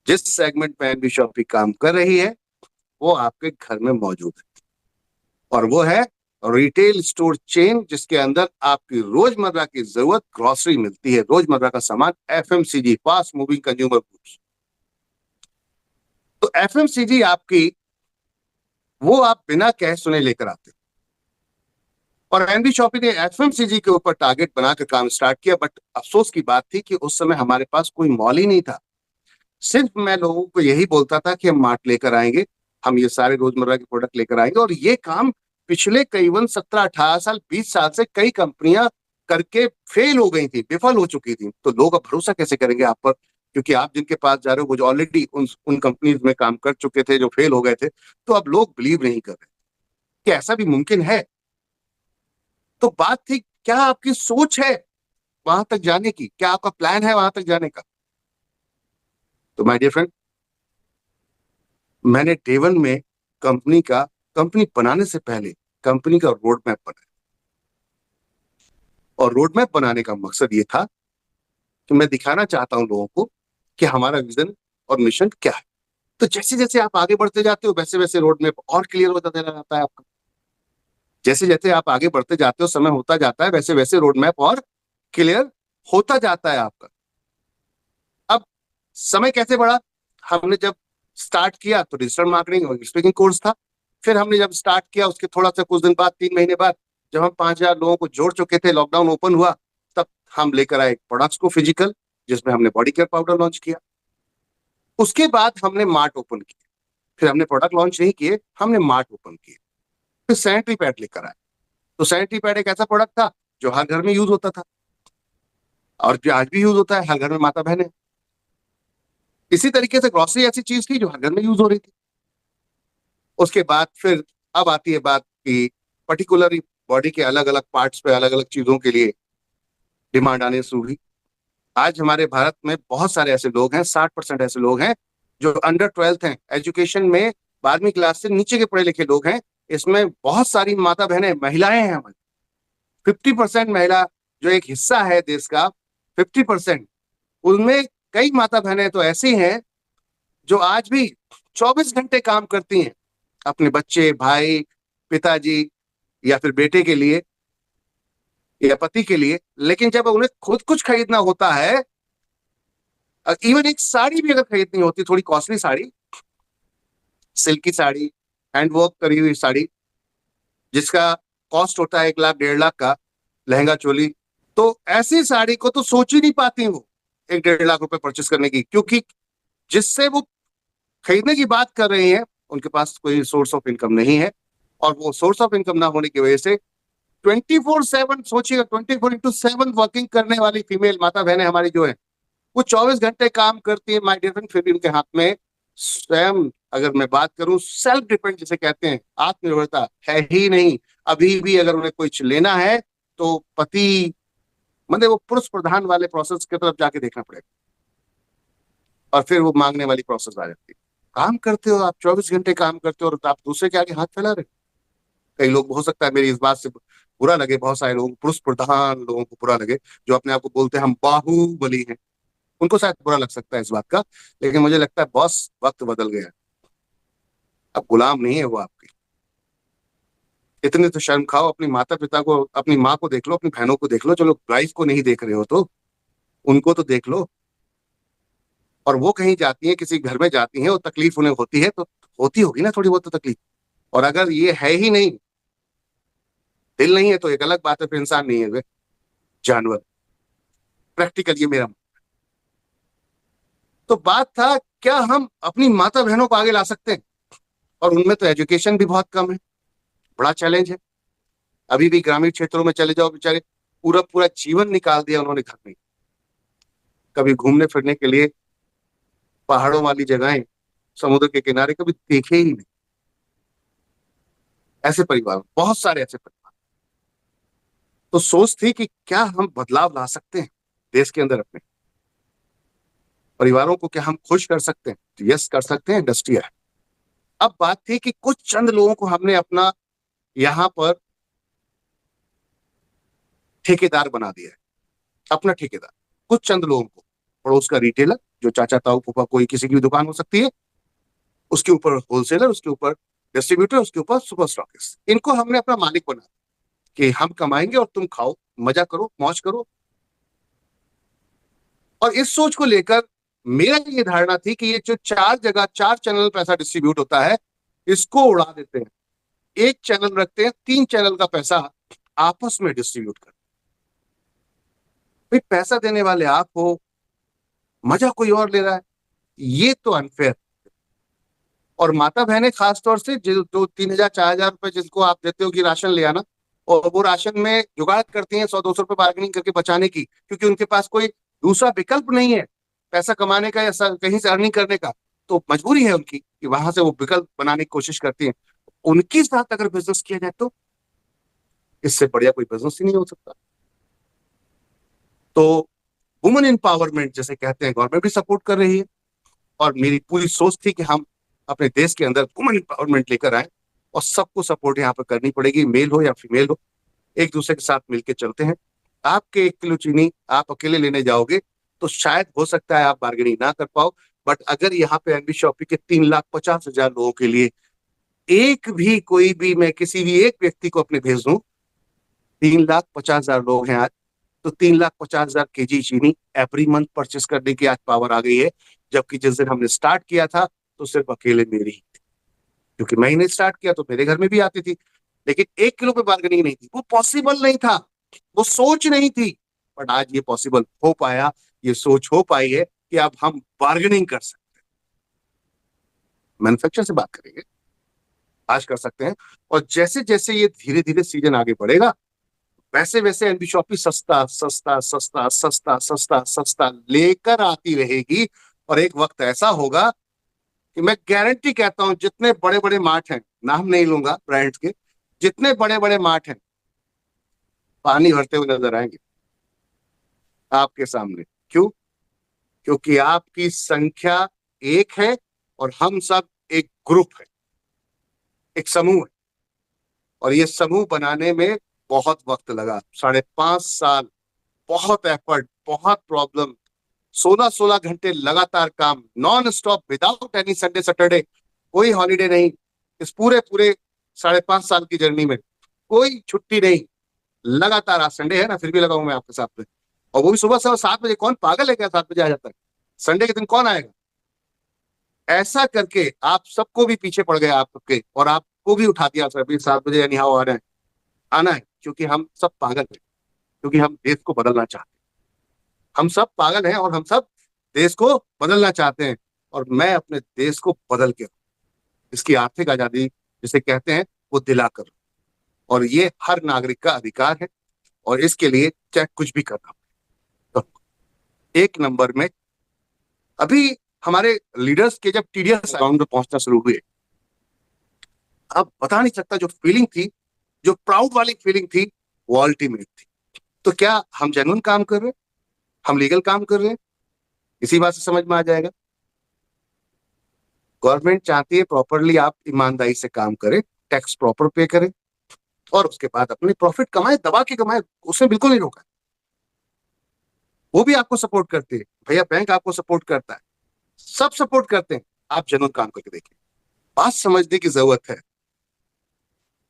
जिस सेगमेंट में NB shoppe काम कर रही है वो आपके घर में मौजूद है, और वो है रिटेल स्टोर चेन, जिसके अंदर आपकी रोजमर्रा की जरूरत ग्रोसरी मिलती है, रोजमर्रा का सामान, FMCG, fast moving consumer goods. तो एफएमसीजी आपकी, वो आप बिना कहे सुने लेकर आते, और एनबी शॉपी ने एफएमसीजी के ऊपर टारगेट बनाकर काम स्टार्ट किया। बट अफसोस की बात थी कि उस समय हमारे पास कोई मॉल ही नहीं था। सिर्फ मैं लोगों को यही बोलता था कि हम मार्ट लेकर आएंगे, हम ये सारे रोजमर्रा के प्रोडक्ट लेकर आएंगे, और ये काम पिछले करीबन 17-18 साल 20 साल से कई कंपनियां करके फेल हो गई थी, विफल हो चुकी थी। तो लोग अब भरोसा कैसे करेंगे आप पर, क्योंकि आप जिनके पास जा रहे हो वो जो ऑलरेडी उन कंपनीज में काम कर चुके थे, जो फेल हो गए थे। तो अब लोग बिलीव नहीं कर रहे कि ऐसा भी मुमकिन है। तो बात थी, क्या आपकी सोच है वहां तक जाने की, क्या आपका प्लान है वहां तक जाने का? तो माय डियर फ्रेंड, मैंने डे वन में कंपनी बनाने से पहले कंपनी का रोड मैप बनाया, और रोड मैप बनाने का मकसद ये था कि मैं दिखाना चाहता हूं लोगों को कि हमारा विजन और मिशन क्या है। तो जैसे जैसे आप आगे बढ़ते जाते हो वैसे वैसे रोड मैप और क्लियर होता चला जाता है आपका। जैसे जैसे आप आगे बढ़ते जाते हो, समय होता जाता है, वैसे वैसे रोड मैप और क्लियर होता जाता है आपका। अब समय कैसे बढ़ा? हमने जब स्टार्ट किया तो डिजिटल मार्केटिंग और स्पीकिंग कोर्स था। फिर हमने जब स्टार्ट किया उसके थोड़ा सा कुछ दिन बाद, 3 महीने बाद, जब हम 5,000 लोगों को जोड़ चुके थे, लॉकडाउन ओपन हुआ, तब हम लेकर आए प्रोडक्ट्स को फिजिकल, जिसमें हमने बॉडी केयर पाउडर लॉन्च किया। उसके बाद हमने मार्ट ओपन किया। फिर हमने प्रोडक्ट लॉन्च नहीं किए, हमने मार्ट ओपन किए। फिर सैनिटरी पैड लेकर आए। तो सैनिटरी पैड एक ऐसा प्रोडक्ट था जो हर घर में यूज होता था, और जो आज भी यूज होता है, हर घर में माता बहन है। इसी तरीके से ग्रोसरी ऐसी चीज थी जो हर घर में यूज हो रही थी। उसके बाद फिर अब आती है बात कि पर्टिकुलरली बॉडी के अलग अलग पार्ट्स पे अलग अलग चीजों के लिए डिमांड आने शुरू हुई। आज हमारे भारत में बहुत सारे ऐसे लोग हैं, 60% ऐसे लोग हैं जो अंडर 12th हैं, एजुकेशन में 12वीं क्लास से नीचे के पढ़े लिखे लोग हैं। इसमें बहुत सारी माता बहनें, महिलाएं हैं हमारी। 50% महिला जो एक हिस्सा है देश का, 50%, उनमें कई माता बहनें तो ऐसी हैं जो आज भी 24 घंटे काम करती हैं अपने बच्चे, भाई, पिताजी, या फिर बेटे के लिए, या पति के लिए। लेकिन जब उन्हें खुद कुछ खरीदना होता है, इवन एक साड़ी भी अगर खरीदनी होती, थोड़ी costly sari, silky sari, handwork करी हुई साड़ी, जिसका कॉस्ट होता है 1 लाख 1.5 लाख का, लहंगा चोली, तो ऐसी साड़ी को तो सोच ही नहीं पाती वो 1-1.5 लाख रुपए परचेस करने की, क्योंकि जिससे वो खरीदने की बात कर रही हैं उनके पास कोई सोर्स ऑफ इनकम नहीं है। और वो सोर्स ऑफ इनकम ना होने की वजह से 24/7, सोचिएगा, 24/7 वर्किंग करने वाली फीमेल माता बहनें हमारी जो है, वो 24 घंटे काम करती है माय डियर फ्रेंड। फिर भी उनके हाथ में स्वयं, अगर मैं बात करूं, सेल्फ डिपेंड जिसे कहते हैं, आत्मनिर्भरता है ही नहीं। अभी भी अगर उन्हें कुछ लेना है तो पति, मतलब वो पुरुष प्रधान वाले प्रोसेस की तरफ जाके देखना पड़ेगा, और फिर वो मांगने वाली प्रोसेस आ जाती है। काम करते हो आप, 24 घंटे काम करते हो, और आप दूसरे के आगे हाथ फैला रहे हो। कई लोग, हो सकता है मेरी इस बात से बुरा लगे, बहुत सारे लोग, पुरुष प्रधान लोगों को बुरा लगे, जो अपने आप को बोलते हैं हम बाहुबली हैं, उनको शायद बुरा लग सकता है इस बात का। लेकिन मुझे लगता है बॉस, वक्त बदल गया, अब गुलाम नहीं है वो आपकी। इतने तो शर्म खाओ, अपनी माता पिता को, अपनी माँ को देख लो, अपनी बहनों को देख लो। चलो वाइफ को नहीं देख रहे हो तो उनको तो देख लो। और वो कहीं जाती है, किसी घर में जाती है, और तकलीफ उन्हें होती है, तो होती होगी ना थोड़ी बहुत तो तकलीफ। और अगर ये है ही नहीं, दिल नहीं है, तो एक अलग बात है, फिर इंसान नहीं है वे, जानवर। प्रैक्टिकल ये मेरा। तो बात था, क्या हम अपनी माता बहनों को आगे ला सकते हैं? और उनमें तो एजुकेशन भी बहुत कम है, बड़ा चैलेंज है। अभी भी ग्रामीण क्षेत्रों में चले जाओ, बेचारे पूरा पूरा जीवन निकाल दिया उन्होंने घर में, कभी घूमने फिरने के लिए पहाड़ों वाली जगहें, समुद्र के किनारे कभी देखे ही नहीं। ऐसे परिवार, बहुत सारे ऐसे परिवार। तो सोच थी कि क्या हम बदलाव ला सकते हैं देश के अंदर, अपने परिवारों को क्या हम खुश कर सकते हैं? तो यस, कर सकते हैं, इंडस्ट्री है। अब बात थी कि कुछ चंद लोगों को हमने अपना यहां पर ठेकेदार बना दिया है, अपना ठेकेदार, कुछ चंद लोगों को, पड़ोस का रिटेलर, जो चाचा ताऊ फूफा कोई किसी की भी दुकान हो सकती है, उसके ऊपर होलसेलर, उसके ऊपर डिस्ट्रीब्यूटर, उसके ऊपर सुपर स्टॉकिस्ट। इनको हमने अपना मालिक बना कि हम कमाएंगे और तुम खाओ, मजा करो, मौज करो। और इस सोच को लेकर मेरा ये धारणा थी कि ये जो 4 जगह 4 चैनल पैसा डिस्ट्रीब्यूट होता है, इसको उड़ा देते हैं, एक चैनल रखते हैं, 3 चैनल का पैसा आपस में डिस्ट्रीब्यूट कर। भाई पैसा देने वाले आप हो, मजा कोई और ले रहा है, ये तो अनफेयर। और माता बहनें खासतौर से जो 3,000 4,000 रुपए जिनको आप देते हो कि राशन ले आना, और वो राशन में जुगाड़ करती हैं 100 200 रुपए बार्गेनिंग करके बचाने की, क्योंकि उनके पास कोई दूसरा विकल्प नहीं है पैसा कमाने का या कहीं से अर्निंग करने का। तो मजबूरी है उनकी कि वहां से वो विकल्प बनाने की कोशिश करती है। उनके साथ अगर बिजनेस किया जाए तो इससे बढ़िया कोई बिजनेस ही नहीं हो सकता। तो वुमेन एम्पावरमेंट जैसे कहते हैं, गवर्नमेंट भी सपोर्ट कर रही है, और मेरी पूरी सोच थी कि हम अपने देश के अंदर वुमेन एम्पावरमेंट लेकर आए, और सबको सपोर्ट यहाँ पर करनी पड़ेगी, मेल हो या फीमेल हो, एक दूसरे के साथ मिलकर चलते हैं। आपके 1 किलो चीनी आप अकेले लेने जाओगे तो शायद हो सकता है आप बार्गेनिंग ना कर पाओ, बट अगर यहाँ पे एनबी शॉपी के 3,50,000 लोगों के लिए एक भी कोई भी मैं किसी भी एक व्यक्ति को अपने भेज दूं, 3,50,000 लोग हैं आज, तो 3,50,000 kg चीनी एवरी मंथ परचेस करने की आज पावर आ गई है। जबकि जिस दिन हमने स्टार्ट किया था तो सिर्फ अकेले मेरी ही थी, क्योंकि मैंने स्टार्ट किया तो मेरे घर में भी आती थी, लेकिन 1 किलो पे बार्गेनिंग नहीं थी, वो पॉसिबल नहीं था, वो सोच नहीं थी। बट आज ये पॉसिबल हो पाया, ये सोच हो पाई है कि अब हम बार्गेनिंग कर सकते हैं। मैन्युफैक्चर से बात करेंगे, आज कर सकते हैं। और जैसे जैसे ये धीरे धीरे सीजन आगे बढ़ेगा, वैसे वैसे एनबी शॉपी सस्ता सस्ता सस्ता सस्ता सस्ता सस्ता लेकर आती रहेगी। और एक वक्त ऐसा होगा कि मैं गारंटी कहता हूं, जितने बड़े बड़े मार्ट हैं, नाम नहीं लूंगा ब्रांड के, जितने बड़े बड़े मार्ट हैं, पानी भरते हुए नजर आएंगे आपके सामने। क्यों? क्योंकि आपकी संख्या एक है और हम सब एक ग्रुप है, एक समूह है। और ये समूह बनाने में बहुत वक्त लगा, 5.5 साल, बहुत एफर्ट, बहुत प्रॉब्लम, 16-16 घंटे लगातार काम, non stop, without any Sunday Saturday, कोई हॉलीडे नहीं। इस पूरे पूरे 5.5 साल की जर्नी में कोई छुट्टी नहीं, लगातार। आज संडे है ना, फिर भी लगा हूं मैं आपके साथ में, और वो भी सुबह 7 बजे। कौन पागल है क्या 7 बजे आ जाता है? संडे के दिन कौन आएगा? ऐसा करके आप सबको भी पीछे पड़ गए आपके, और आपको भी उठा दिया सर, अभी 7 बजे यानी हाँ आना है, क्योंकि हम सब पागल हैं, क्योंकि हम देश को बदलना चाहते हैं। हम सब पागल हैं और हम सब देश को बदलना चाहते हैं, और मैं अपने देश को बदल के इसकी आर्थिक आजादी जिसे कहते हैं वो दिलाकर, और ये हर नागरिक का अधिकार है। और इसके लिए चाहे कुछ भी करना तो 1 नंबर में अभी हमारे लीडर्स के जब टीडीएस अकाउंट में पहुंचना शुरू हुए, अब बता नहीं सकता जो फीलिंग थी, जो प्राउड वाली फीलिंग थी, वो अल्टीमेट थी। तो क्या हम जेन्युइन काम कर रहे हैं? हम लीगल काम कर रहे हैं? इसी बात से समझ में आ जाएगा। गवर्नमेंट चाहती है प्रॉपरली आप ईमानदारी से काम करें, टैक्स प्रॉपर पे करें, और उसके बाद अपने प्रॉफिट कमाए, दबा के कमाए, उसने बिल्कुल नहीं रोका। वो भी आपको सपोर्ट करते हैं भैया, बैंक आपको सपोर्ट करता है, सब सपोर्ट करते हैं। आप जेन्युइन काम करके देखिए, बात समझने की जरूरत है।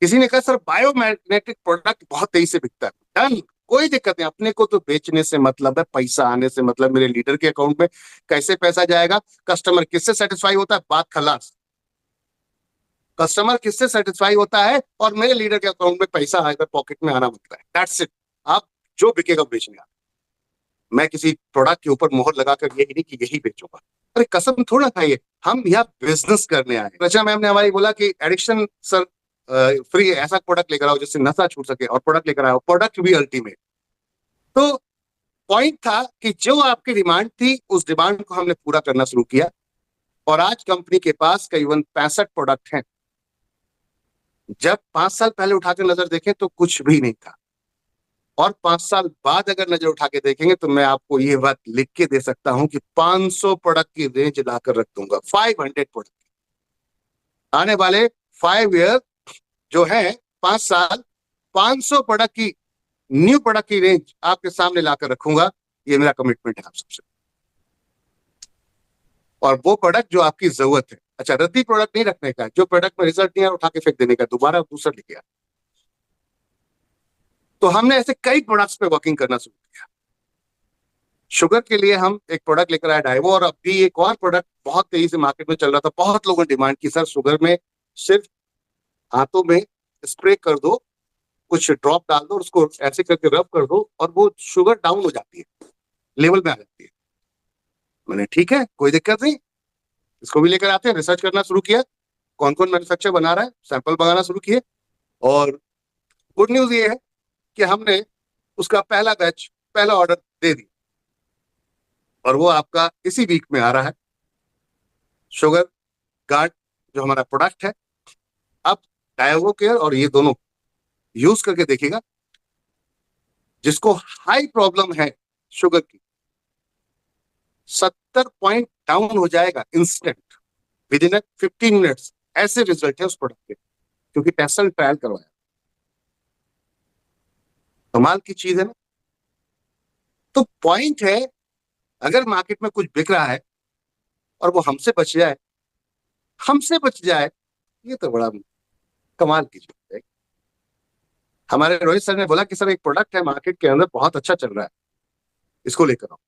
किसी ने कहा सर बायोमैग्नेटिक प्रोडक्ट बहुत तेजी से बिकता है, डन, कोई दिक्कत नहीं, अपने को तो बेचने से मतलब है, पैसा आने से मतलब। मेरे लीडर के अकाउंट में कैसे पैसा जाएगा, कस्टमर किससे सेटिस्फाई होता है, बात खलास। कस्टमर किससे सेटिस्फाई होता है और मेरे लीडर के अकाउंट में पैसा आएगा, पॉकेट में आना मतलब है, दैट्स इट। आप जो बिकेगा बेचने का। मैं किसी प्रोडक्ट के ऊपर मोहर लगाकर यही नहीं कि यही बेचूंगा, अरे कसम थोड़ा खाइए, हम यहाँ बिजनेस करने आए। रचना मैम ने हमारी बोला कि एडिक्शन सर फ्री, ऐसा प्रोडक्ट लेकर आओ जिससे नशा छूट सके, और प्रोडक्ट लेकर आओ, प्रोडक्ट भी अल्टीमेट। तो पॉइंट था कि जो आपकी डिमांड थी उस डिमांड को हमने पूरा करना शुरू किया, और आज कंपनी के पास करीबन 65 प्रोडक्ट हैं। जब 5 साल पहले उठाकर नजर देखें तो कुछ भी नहीं था, और 5 साल बाद अगर नजर उठा के देखेंगे तो मैं आपको ये बात लिख के दे सकता हूं कि 500 प्रोडक्ट की रेंज लाकर रख दूंगा, 500 प्रोडक्ट आने वाले 5 ईयर जो है, 5 साल, 500 प्रोडक्ट की, न्यू प्रोडक्ट की रेंज आपके सामने लाकर रखूंगा। ये मेरा कमिटमेंट है आप सबसे। और वो प्रोडक्ट जो आपकी जरूरत है। अच्छा, रद्दी प्रोडक्ट नहीं रखने का है, जो प्रोडक्ट में रिजल्ट नहीं है उठा के फेंक देने का, दोबारा दूसरा लेके आ। तो हमने ऐसे कई प्रोडक्ट्स पे वर्किंग करना शुरू किया। शुगर के लिए हम एक प्रोडक्ट लेकर आए डाइवो, और अभी एक और प्रोडक्ट बहुत तेजी से मार्केट में चल रहा था, बहुत लोगों ने डिमांड की, सर शुगर में सिर्फ हाथों में स्प्रे कर दो, कुछ ड्रॉप डाल दो और उसको ऐसे करके रब कर दो और वो शुगर डाउन हो जाती है, लेवल में आ जाती है। मैंने ठीक है, कोई दिक्कत नहीं, इसको भी लेकर आते हैं। रिसर्च करना शुरू किया, कौन कौन मैन्युफैक्चर बना रहा है, सैंपल मंगाना शुरू किए। और गुड न्यूज ये है कि हमने उसका पहला बैच, पहला ऑर्डर दे दी, और वो आपका इसी वीक में आ रहा है। शुगर गार्ड जो हमारा प्रोडक्ट है, अब डायवो केयर और ये दोनों यूज करके देखिएगा। जिसको हाई प्रॉब्लम है शुगर की, 70 पॉइंट डाउन हो जाएगा इंस्टेंट, विद इन 15 मिनट्स। ऐसे रिजल्ट है उस प्रोडक्ट के, क्योंकि टेस्ट एंड ट्रायल करवाया। कमाल की चीज है ना। तो पॉइंट है, अगर मार्केट में कुछ बिक रहा है और वो हमसे बच जाए, हमसे बच जाए, ये तो बड़ा कमाल की चीज है। हमारे रोहित सर ने बोला कि सर एक प्रोडक्ट है मार्केट के अंदर बहुत अच्छा चल रहा है, इसको लेकर आओ।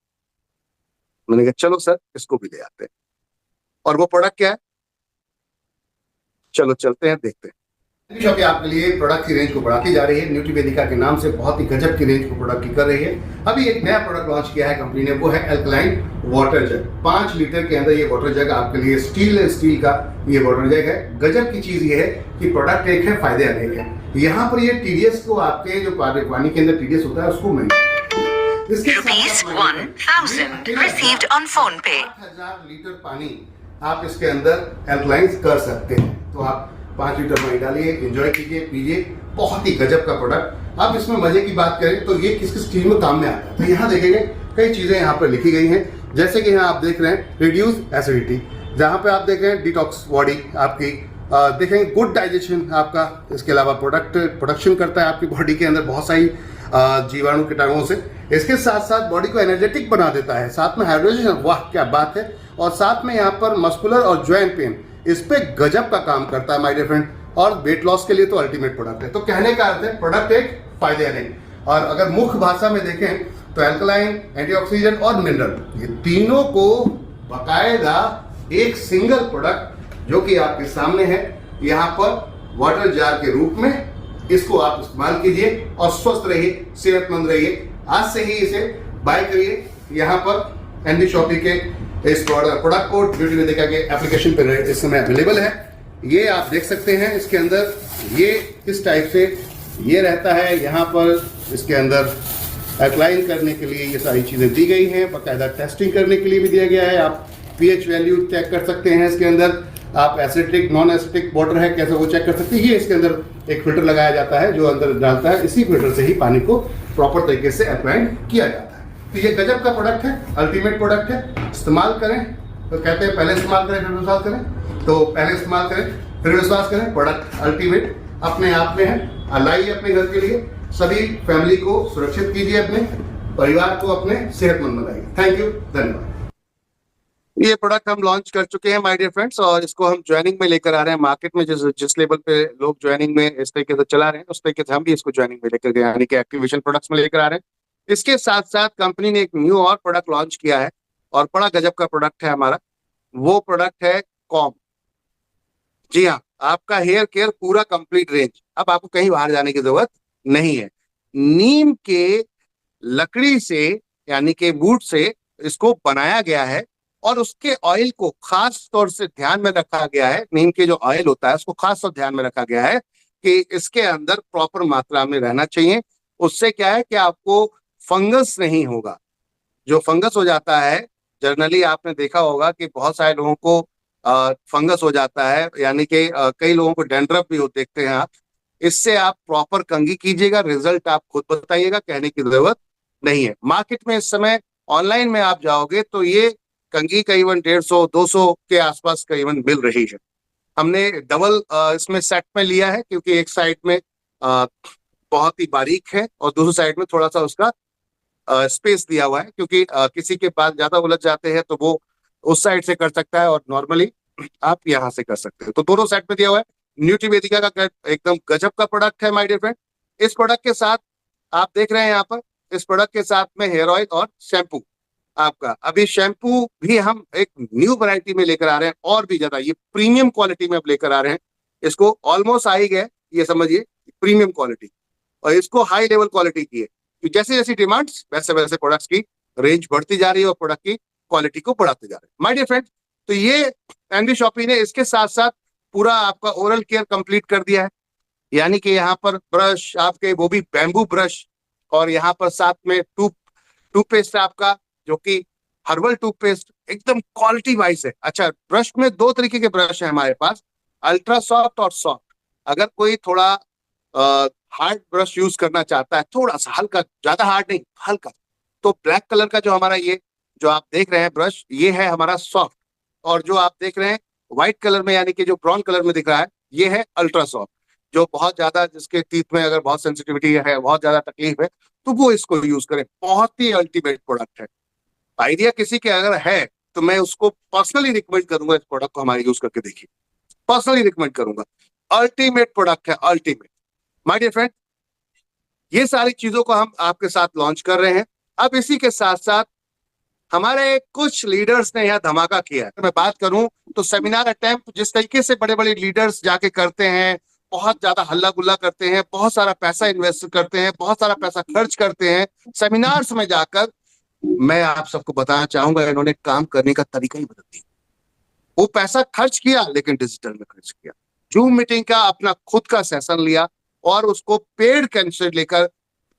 मैंने कहा चलो सर, इसको भी ले आते हैं। और वो प्रोडक्ट क्या है, चलो चलते हैं, देखते हैं। शॉपी आपके लिए प्रोडक्ट की रेंज को बढ़ाती जा रही है। न्यूट्री वेदिका के नाम से बहुत ही गजब की रेंज को प्रोडक्ट की कर रही है। अभी एक नया प्रोडक्ट लॉन्च किया है कंपनी ने, वो है अल्कलाइन वाटर जग। 5 लीटर के अंदर ये वाटर जग आपके लिए स्टील का ये वाटर जग है। गजब की चीज ये है कि प्रोडक्ट एक है, फायदे अनेक है। यहाँ पर ये टीडीएस को, आपके जो पानी के अंदर टीडीएस होता है उसको लीटर पानी आप इसके अंदर एल्कलाइंस कर सकते हैं। तो आप 5 लीटर पानी डालिए, एंजॉय कीजिए, पीजिए। बहुत ही गजब का प्रोडक्ट। अब इसमें मजे की बात करें तो ये किस किस चीज में काम में आता है, तो यहाँ देखेंगे कई चीजें यहाँ पर लिखी गई हैं। जैसे कि यहाँ आप देख रहे हैं रिड्यूस एसिडिटी, जहाँ पे आप देख रहे हैं डिटॉक्स बॉडी आपकी, देखेंगे गुड डाइजेशन आपका। इसके अलावा प्रोडक्ट प्रोडक्शन करता है आपकी बॉडी के अंदर बहुत सारी जीवाणु कीटाणुओं से। इसके साथ साथ बॉडी को एनर्जेटिक बना देता है, साथ में हाइड्रेशन, वाह क्या बात है। और साथ में यहाँ पर मस्कुलर और ज्वाइंट पेन, इस पे गजब का काम करता है माय डियर फ्रेंड। और वेट लॉस के लिए तो अल्टीमेट प्रोडक्ट है। तो कहने का अर्थ है प्रोडक्ट एक, फायदे अनेक। और अगर मुख्य भाषा में देखें तो एल्कलाइन, एंटीऑक्सीडेंट और मिनरल, ये तीनों को बाकायदा एक सिंगल प्रोडक्ट जो कि आपके सामने है यहाँ पर वाटर जार के रूप में, इसको आप इस्तेमाल कीजिए और स्वस्थ रहिए, सेहतमंद रहिए। आज से ही इसे बाय करिए। यहाँ पर एनडी शॉपी के इस प्रोडक्ट कोड न्यूट्री वेदिका के एप्लीकेशन पर इस समय अवेलेबल है। ये आप देख सकते हैं। इसके अंदर ये किस टाइप से ये रहता है, यहाँ पर इसके अंदर अप्लाइन करने के लिए ये सारी चीज़ें दी गई हैं। बाकायदा टेस्टिंग करने के लिए भी दिया गया है। आप पीएच वैल्यू चेक कर सकते हैं इसके अंदर। आप एसिडिक नॉन एसिडिक वाटर है कैसे वो चेक कर सकते हैं। ये इसके अंदर एक फिल्टर लगाया जाता है जो अंदर डालता है, इसी फिल्टर से ही पानी को प्रॉपर तरीके से अप्लाई किया जाता है। तो ये गजब का प्रोडक्ट है, अल्टीमेट प्रोडक्ट है। इस्तेमाल करें, तो कहते हैं पहले इस्तेमाल करें फिर विश्वास करें, तो पहले इस्तेमाल करें फिर विश्वास करें। प्रोडक्ट अल्टीमेट अपने आप में है। लाइए अपने घर के लिए, सभी फैमिली को सुरक्षित कीजिए, अपने परिवार को अपने सेहतमंद बनाइए। थैंक यू, धन्यवाद। ये प्रोडक्ट हम लॉन्च कर चुके हैं माय डियर फ्रेंड्स, और इसको हम ज्वाइनिंग में लेकर आ रहे हैं मार्केट में। जिस लेवल पे लोग ज्वाइनिंग में इस तरीके से चला रहे हैं, उस तरीके से हम भी इसको ज्वाइनिंग में लेकर गए, यानी कि एक्टिवेशन प्रोडक्ट्स में लेकर आ रहे हैं। इसके साथ साथ कंपनी ने एक न्यू और प्रोडक्ट लॉन्च किया है, और बड़ा गजब का प्रोडक्ट है हमारा। वो प्रोडक्ट है कॉम। जी हाँ, आपका हेयर केयर पूरा कंप्लीट रेंज। अब आपको कहीं बाहर जाने की जरूरत नहीं है। नीम के लकड़ी से, यानी कि वुड से इसको बनाया गया है, और उसके ऑयल को खास तौर से ध्यान में रखा गया है। नीम के जो ऑयल होता है उसको खास तौर ध्यान में रखा गया है कि इसके अंदर प्रॉपर मात्रा में रहना चाहिए। उससे क्या है कि आपको फंगस नहीं होगा। जो फंगस हो जाता है, जनरली आपने देखा होगा कि बहुत सारे लोगों को फंगस हो जाता है, यानी कि कई लोगों को डैंड्रफ भी हो, देखते हैं आप। इससे आप प्रॉपर कंघी कीजिएगा, रिजल्ट आप खुद बताइएगा, कहने की जरूरत नहीं है। मार्केट में इस समय ऑनलाइन में आप जाओगे तो ये कंघी करीबन 150-200 के आसपास करीबन मिल रही है। हमने डबल इसमें सेट में लिया है, क्योंकि एक साइड में बहुत ही बारीक है और दूसरी साइड में थोड़ा सा उसका स्पेस दिया हुआ है, क्योंकि किसी के पास ज्यादा उलझ जाते हैं तो वो उस साइड से कर सकता है और नॉर्मली आप यहाँ से कर सकते हो। तो दोनों साइड में दिया हुआ है। न्यूट्रीवेदिका का एकदम गजब का प्रोडक्ट है माय डियर फ्रेंड। इस प्रोडक्ट के साथ आप देख रहे हैं यहाँ पर, इस प्रोडक्ट के साथ में हेयर ऑयल और शैम्पू आपका। अभी शैम्पू भी हम एक न्यू वैरायटी में लेकर आ रहे हैं, और भी ज्यादा ये प्रीमियम क्वालिटी में अब लेकर आ रहे हैं। इसको ऑलमोस्ट आ ही गए, ये समझिए प्रीमियम क्वालिटी, और इसको हाई लेवल क्वालिटी की है। तो जैसे जैसी डिमांड्स वैसे वैसे प्रोडक्ट्स की रेंज बढ़ती जा रही है और प्रोडक्ट की क्वालिटी को बढ़ाते जा रहे हैं माय डियर फ्रेंड। तो ये एनबी शॉपी ने इसके साथ साथ पूरा आपका ओरल केयर कंप्लीट कर दिया है। यानी कि यहाँ पर ब्रश आपके, वो भी बैम्बू ब्रश, और यहाँ पर साथ में टूथपेस्ट आपका, जो कि हर्बल टूथपेस्ट एकदम क्वालिटी वाइज है। अच्छा, ब्रश में दो तरीके के ब्रश है हमारे पास, अल्ट्रा सॉफ्ट और सॉफ्ट। अगर कोई थोड़ा हार्ड ब्रश यूज करना चाहता है, थोड़ा सा हल्का, ज्यादा हार्ड नहीं, हल्का, तो ब्लैक कलर का जो हमारा ये जो आप देख रहे हैं ब्रश, ये है हमारा सॉफ्ट। और जो आप देख रहे हैं व्हाइट कलर में, यानी कि जो ब्राउन कलर में दिख रहा है, ये है अल्ट्रा सॉफ्ट। जो बहुत ज्यादा, जिसके टीथ में अगर बहुत सेंसिटिविटी है, बहुत ज्यादा तकलीफ है, तो वो इसको यूज करें। बहुत ही अल्टीमेट प्रोडक्ट है। आइडिया किसी के अगर है तो मैं उसको पर्सनली रिकमेंड करूंगा, इस प्रोडक्ट को हमारे यूज करके देखिए, पर्सनली रिकमेंड करूंगा। अल्टीमेट प्रोडक्ट है, अल्टीमेट माय डियर फ्रेंड। ये सारी चीजों को हम आपके साथ लॉन्च कर रहे हैं। अब इसी के साथ साथ हमारे कुछ लीडर्स ने यहाँ धमाका किया है। मैं बात करूं तो सेमिनार अटेम्प्ट जिस तरीके से बड़े बड़े लीडर्स जाके करते हैं, बहुत ज्यादा हल्ला गुल्ला करते हैं, बहुत सारा पैसा इन्वेस्ट करते हैं, बहुत सारा पैसा खर्च करते हैं सेमिनार्स में जाकर, मैं आप सबको बताना चाहूंगा इन्होंने काम करने का तरीका ही बदल दिया। वो पैसा खर्च किया लेकिन डिजिटल में खर्च किया। जूम मीटिंग का अपना खुद का सेशन लिया और उसको पेड कैंसिल लेकर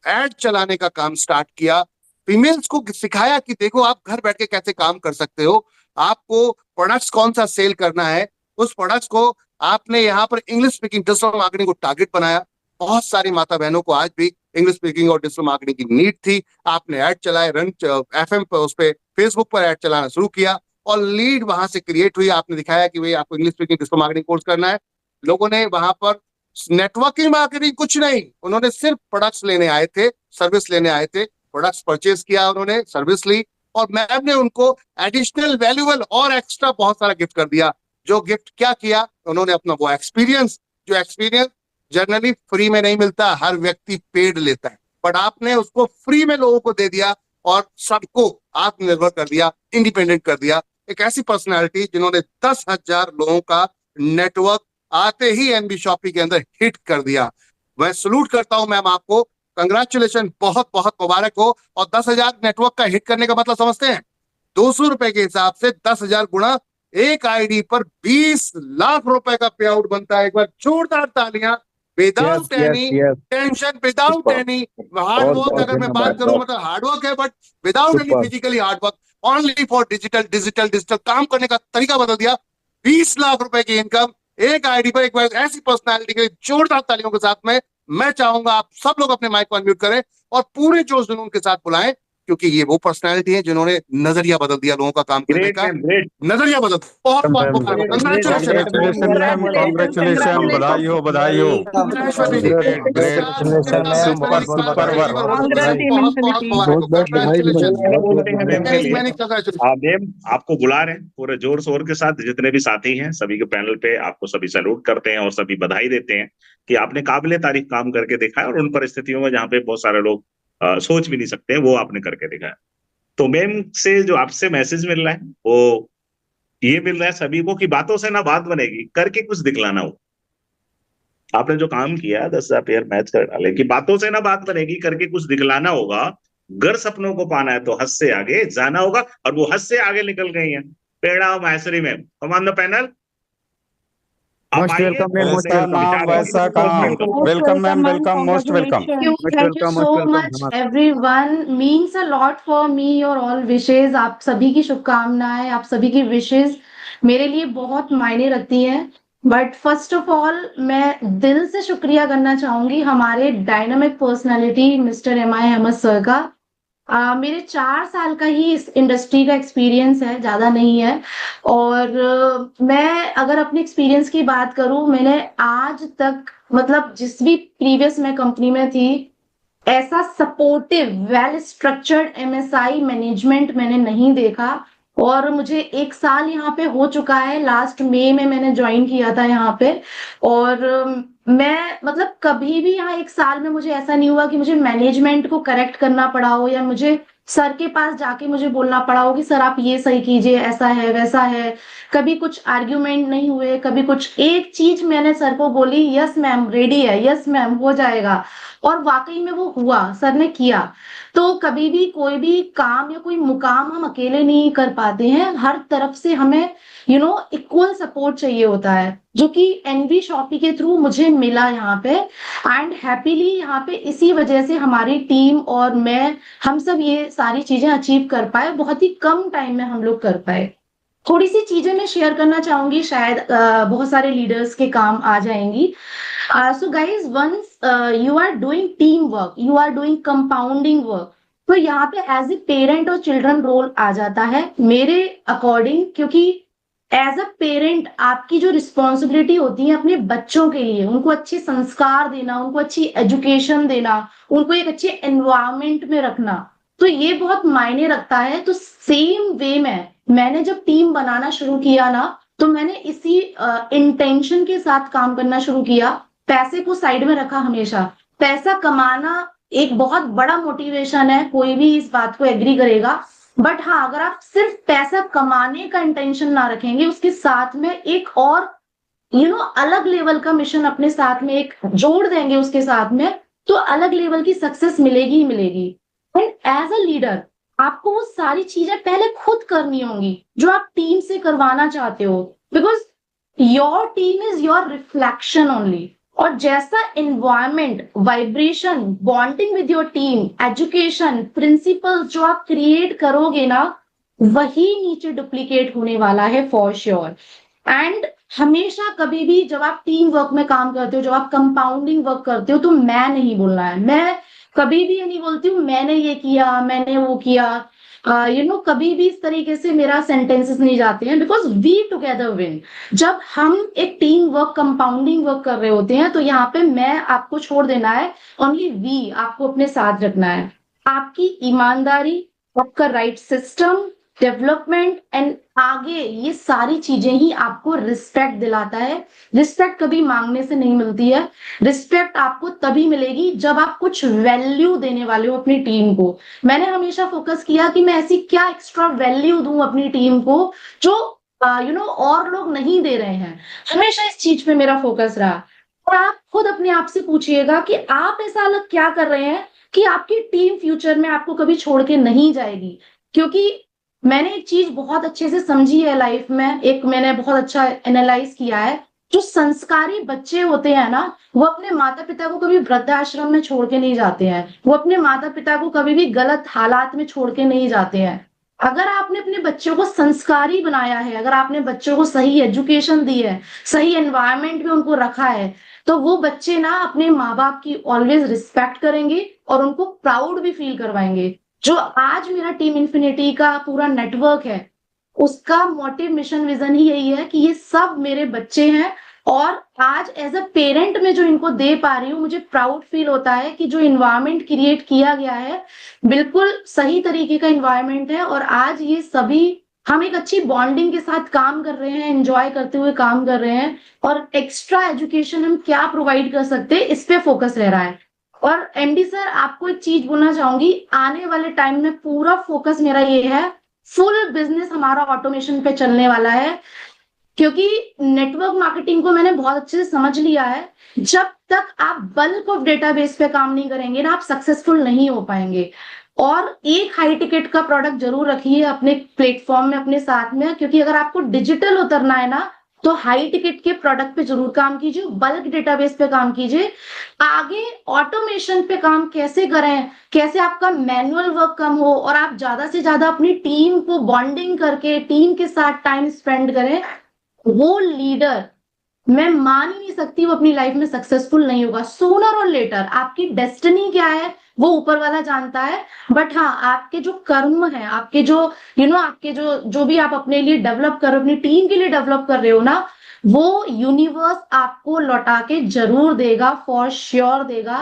एड चलाने का काम स्टार्ट किया। फीमेल्स को सिखाया कि देखो आप घर बैठ के कैसे काम कर सकते हो, आपको प्रोडक्ट्स कौन सा सेल करना है, उस प्रोडक्ट्स को आपने यहाँ पर इंग्लिश स्पीकिंग डिजिटल मार्केटिंग को टारगेट बनाया। बहुत सारी माता बहनों को आज भी इंग्लिश स्पीकिंग और डिजिटल मार्केटिंग की नीड थी। आपने ऐड चलाए, रन एफएम पर, उस पर फेसबुक पर ऐड चलाना शुरू किया और लीड वहां से क्रिएट हुई। आपने दिखाया कि भाई आपको English speaking digital marketing course करना है। लोगों ने वहां पर नेटवर्किंग मार्केटिंग कुछ नहीं, उन्होंने सिर्फ प्रोडक्ट्स लेने आए थे, सर्विस लेने आए थे, प्रोडक्ट्स परचेज किया उन्होंने, सर्विस ली, और मैम ने उनको एडिशनल वैल्यूएबल और एक्स्ट्रा बहुत सारा गिफ्ट कर दिया। जो गिफ्ट क्या किया उन्होंने, अपना वो एक्सपीरियंस, जो एक्सपीरियंस जनरली फ्री में नहीं मिलता, हर व्यक्ति पेड लेता है, बट आपने उसको फ्री में लोगों को दे दिया और सबको आत्मनिर्भर कर दिया, इंडिपेंडेंट कर दिया। एक ऐसी पर्सनैलिटी जिन्होंने 10,000 लोगों का नेटवर्क आते ही एनबी शॉपी के अंदर हिट कर दिया। मैं सलूट करता हूं मैम आपको, कंग्रेचुलेशन, बहुत बहुत मुबारक हो। और 10,000 नेटवर्क का हिट करने का मतलब समझते हैं, 200 रुपए के हिसाब से 10,000 गुणा एक आईडी पर 20 लाख रुपए का पे आउट बनता है। एक बार जोरदार तालियां। Without any tension, without any hard work. अगर मैं बात करूं मतलब हार्डवर्क है, but without any physically hard work, only for digital digital digital काम करने का तरीका बदल दिया। 20 लाख रुपए की इनकम एक आईडी पर। एक बार ऐसी पर्सनालिटी के जोरदार तालियों के साथ में मैं चाहूंगा आप सब लोग अपने माइक को अनम्यूट करें और पूरे जोश जुनून के साथ बुलाएं, क्योंकि ये वो पर्सनालिटी है जिन्होंने नजरिया बदल दिया लोगों का काम करने का, नजरिया बदल। बहुत बहुत कांग्रेचुलेशन, बधाई हो, बधाई हो। मैम आपको बुला रहे हैं पूरे जोर शोर के साथ, जितने भी साथी हैं सभी के पैनल पे आपको सभी सैल्यूट करते हैं और सभी बधाई देते हैं कि आपने काबिले तारीफ काम करके दिखाया, और उन परिस्थितियों में जहाँ पे बहुत सारे लोग सोच भी नहीं सकते वो आपने करके दिखाया। तो मैम से जो आपसे मैसेज मिल रहा है वो ये मिल रहा है सभी को कि बातों से ना बात बनेगी, करके कुछ दिखलाना हो। आपने जो काम किया 10,000 पेयर मैच कर डाले कि बातों से ना बात बनेगी, करके कुछ दिखलाना होगा। घर सपनों को पाना है तो हद से आगे जाना होगा, और वो हद से आगे निकल गई हैं। Peda Maheshwari ma'am, come on the panel. Welcome ma'am, welcome, most welcome. Thank you so much everyone, means a lot for me your all wishes। आप सभी की शुभकामनाएं, आप सभी की विशेष मेरे लिए बहुत मायने रखती हैं। बट फर्स्ट ऑफ ऑल मैं दिल से शुक्रिया करना चाहूंगी हमारे dynamic personality mister M I Ahmed sir का। मेरे 4 साल का ही इस इंडस्ट्री का एक्सपीरियंस है, ज़्यादा नहीं है। और मैं अगर अपने एक्सपीरियंस की बात करूं, मैंने आज तक मतलब जिस भी प्रीवियस मैं कंपनी में थी, ऐसा supportive well structured MSI management मैंने नहीं देखा। और मुझे 1 साल यहाँ पे हो चुका है, लास्ट मई में मैंने ज्वाइन किया था यहाँ पे। और मैं मतलब कभी भी यहाँ 1 साल में मुझे ऐसा नहीं हुआ कि मुझे मैनेजमेंट को करेक्ट करना पड़ा हो या मुझे सर के पास जाके मुझे बोलना पड़ा हो कि सर आप ये सही कीजिए, ऐसा है वैसा है। कभी कुछ आर्ग्यूमेंट नहीं हुए, कभी कुछ, एक चीज मैंने सर को बोली, यस मैम रेडी है, यस मैम हो जाएगा, और वाकई में वो हुआ, सर ने किया। तो कभी भी कोई भी काम या कोई मुकाम हम अकेले नहीं कर पाते हैं, हर तरफ से हमें इक्वल सपोर्ट चाहिए होता है, जो कि एनवी शॉपी के थ्रू मुझे मिला यहाँ पे। एंड हैप्पीली यहाँ पे इसी वजह से हमारी टीम और मैं, हम सब ये सारी चीजें अचीव कर पाए, बहुत ही कम टाइम में हम लोग कर पाए। थोड़ी सी चीजें मैं शेयर करना चाहूंगी, शायद बहुत सारे लीडर्स के काम आ जाएंगी। So guys, once you are doing team work, you are doing compounding work, तो यहाँ पे एज ए पेरेंट और चिल्ड्रन रोल आ जाता है मेरे अकॉर्डिंग, क्योंकि एज अ पेरेंट आपकी जो रिस्पॉन्सिबिलिटी होती है अपने बच्चों के लिए, उनको अच्छे संस्कार देना, उनको अच्छी एजुकेशन देना, उनको एक अच्छे एनवायरमेंट में रखना, तो ये बहुत मायने रखता है। तो सेम वे में मैंने जब टीम बनाना शुरू किया ना, तो मैंने इसी इंटेंशन के साथ काम करना शुरू किया। पैसे को साइड में रखा हमेशा। पैसा कमाना एक बहुत बड़ा मोटिवेशन है, कोई भी इस बात को एग्री करेगा। बट हाँ, अगर आप सिर्फ पैसा कमाने का इंटेंशन ना रखेंगे, उसके साथ में एक और अलग लेवल का मिशन अपने साथ में एक जोड़ देंगे उसके साथ में, तो अलग लेवल की सक्सेस मिलेगी ही मिलेगी। एंड एज अ लीडर आपको वो सारी चीजें पहले खुद करनी होंगी जो आप टीम से करवाना चाहते हो, because your team is your reflection only. और जैसा environment, vibration, bonding with your team, education, principles जो आप क्रिएट करोगे ना, वही नीचे डुप्लीकेट होने वाला है फॉर श्योर। एंड हमेशा कभी भी जब आप टीम वर्क में काम करते हो, जब आप कंपाउंडिंग वर्क करते हो, तो मैं नहीं बोलना है। मैं कभी भी ये नहीं बोलती हूँ मैंने ये किया, मैंने वो किया, कभी भी इस तरीके से मेरा सेंटेंसेस नहीं जाते हैं, बिकॉज वी टुगेदर विन। जब हम एक टीम वर्क, कंपाउंडिंग वर्क कर रहे होते हैं, तो यहाँ पे मैं आपको छोड़ देना है, ओनली वी आपको अपने साथ रखना है। आपकी ईमानदारी, आपका राइट सिस्टम, डेवलपमेंट एंड आगे, ये सारी चीजें ही आपको रिस्पेक्ट दिलाता है। रिस्पेक्ट कभी मांगने से नहीं मिलती है। रिस्पेक्ट आपको तभी मिलेगी जब आप कुछ वैल्यू देने वाले हो अपनी टीम को। मैंने हमेशा फोकस किया कि मैं ऐसी क्या एक्स्ट्रा वैल्यू दूं अपनी टीम को जो और लोग नहीं दे रहे हैं। हमेशा इस चीज पे मेरा फोकस रहा। और आप खुद अपने आप से पूछिएगा कि आप ऐसा अलग क्या कर रहे हैं कि आपकी टीम फ्यूचर में आपको कभी छोड़ के नहीं जाएगी। क्योंकि मैंने एक चीज बहुत अच्छे से समझी है लाइफ में, एक मैंने बहुत अच्छा एनालाइज किया है, जो संस्कारी बच्चे होते हैं ना, वो अपने माता पिता को कभी वृद्धाश्रम में छोड़ के नहीं जाते हैं। वो अपने माता पिता को कभी भी गलत हालात में छोड़ के नहीं जाते हैं। अगर आपने अपने बच्चों को संस्कारी बनाया है, अगर आपने बच्चों को सही एजुकेशन दी है, सही एनवायरनमेंट में उनको रखा है, तो वो बच्चे ना अपने माँ बाप की ऑलवेज रिस्पेक्ट करेंगे और उनको प्राउड भी फील करवाएंगे। जो आज मेरा टीम इन्फिनिटी का पूरा नेटवर्क है, उसका मोटिव, मिशन, विजन ही यही है कि ये सब मेरे बच्चे हैं। और आज एज अ पेरेंट में जो इनको दे पा रही हूँ, मुझे प्राउड फील होता है कि जो इन्वायरमेंट क्रिएट किया गया है, बिल्कुल सही तरीके का इन्वायरमेंट है। और आज ये सभी हम एक अच्छी बॉन्डिंग के साथ काम कर रहे हैं, एंजॉय करते हुए काम कर रहे हैं, और एक्स्ट्रा एजुकेशन हम क्या प्रोवाइड कर सकते हैं, इस पे फोकस रह रहा है। और एमडी सर, आपको एक चीज बोलना चाहूंगी, आने वाले टाइम में पूरा फोकस मेरा ये है, फुल बिजनेस हमारा ऑटोमेशन पे चलने वाला है। क्योंकि नेटवर्क मार्केटिंग को मैंने बहुत अच्छे से समझ लिया है, जब तक आप बल्क ऑफ डेटाबेस पे काम नहीं करेंगे ना, आप सक्सेसफुल नहीं हो पाएंगे। और एक हाई टिकट का प्रोडक्ट जरूर रखिए अपने प्लेटफॉर्म में, अपने साथ में, क्योंकि अगर आपको डिजिटल उतरना है ना, तो हाई टिकट के प्रोडक्ट पे जरूर काम कीजिए, बल्क डेटाबेस पे काम कीजिए। आगे ऑटोमेशन पे काम कैसे करें, कैसे आपका मैनुअल वर्क कम हो और आप ज्यादा से ज्यादा अपनी टीम को बॉन्डिंग करके टीम के साथ टाइम स्पेंड करें, वो लीडर, मैं मान ही नहीं सकती वो अपनी लाइफ में सक्सेसफुल नहीं होगा। सूनर और लेटर आपकी डेस्टिनी क्या है वो ऊपर वाला जानता है। बट हाँ, आपके जो कर्म है, आपके जो आपके जो भी आप अपने लिए डेवलप कर रहे हो, अपनी टीम के लिए डेवलप कर रहे हो ना, वो यूनिवर्स आपको लौटा के जरूर देगा, फॉर श्योर देगा।